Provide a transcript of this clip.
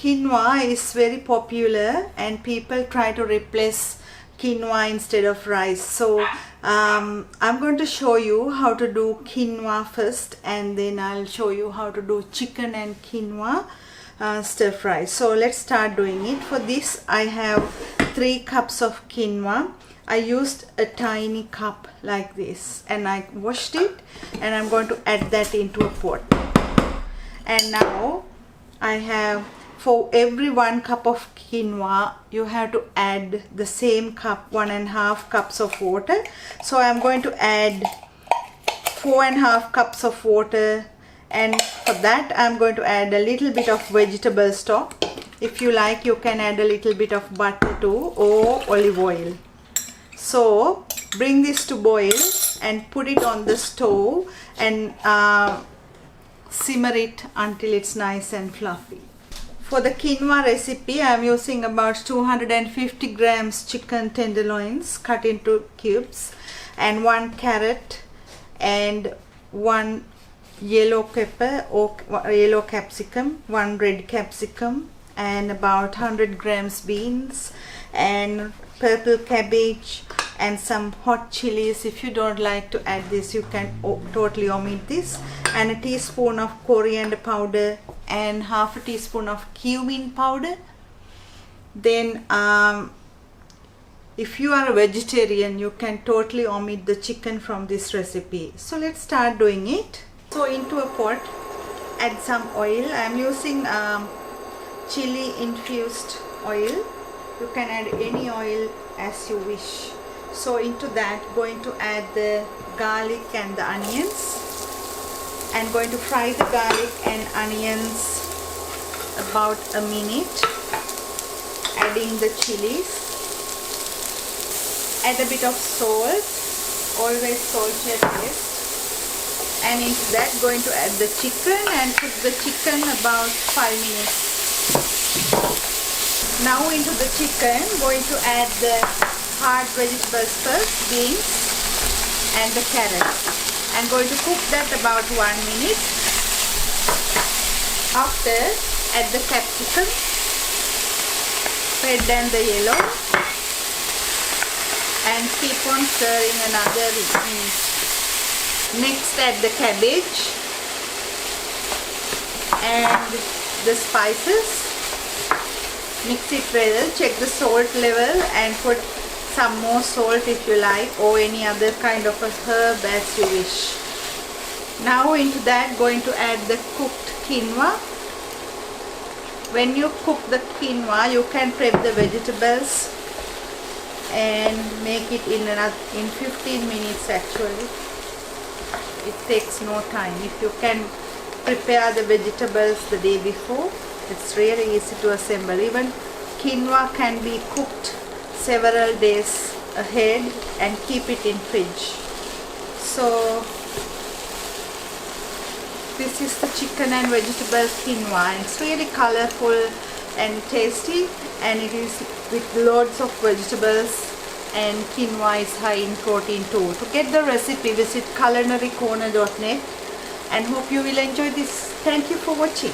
Quinoa is very popular and people try to replace quinoa instead of rice. So I'm going to show you how to do quinoa first, and then I'll show you how to do chicken and quinoa stir fry. So let's start doing it. For this I have 3 cups of quinoa. I used a tiny cup like this and I washed it, and I'm going to add that into a pot. And now I have, for every 1 cup of quinoa you have to add the same cup, 1.5 cups of water. So I'm going to add 4.5 cups of water, and for that I'm going to add a little bit of vegetable stock. If you like, you can add a little bit of butter too, or olive oil. So bring this to boil and put it on the stove and simmer it until it's nice and fluffy. For the quinoa recipe, I am using about 250 grams chicken tenderloins cut into cubes, and 1 carrot, and 1 yellow pepper or yellow capsicum, 1 red capsicum, and about 100 grams beans, and purple cabbage, and some hot chilies. If you don't like to add this, you can totally omit this, and a teaspoon of coriander powder and half a teaspoon of cumin powder. Then if you are a vegetarian, you can totally omit the chicken from this recipe. So let's start doing it. So into a pot, add some oil. I am using chili infused oil. You can add any oil as you wish. So into that, going to add the garlic and the onions, and going to fry the garlic and onions about a minute. Adding the chilies, add a bit of salt, always salt your taste, and into that going to add the chicken and cook the chicken about 5 minutes. Now into the chicken, going to add the hard vegetables first, beans and the carrots, and going to cook that about 1 minute. After, add the capsicum, red and the yellow, and keep on stirring another minute. Next, add the cabbage and the spices. Mix it well, check the salt level and put some more salt if you like, or any other kind of a herb as you wish. Now into that, going to add the cooked quinoa. When you cook the quinoa, you can prep the vegetables and make it in 15 minutes actually. It takes no time. If you can prepare the vegetables the day before, it's really easy to assemble. Even quinoa can be cooked several days ahead and keep it in fridge. So this is the chicken and vegetable quinoa, and it's really colorful and tasty, and it is with loads of vegetables, and quinoa is high in protein too. To get the recipe, visit culinarycorner.net, and hope you will enjoy this. Thank you for watching.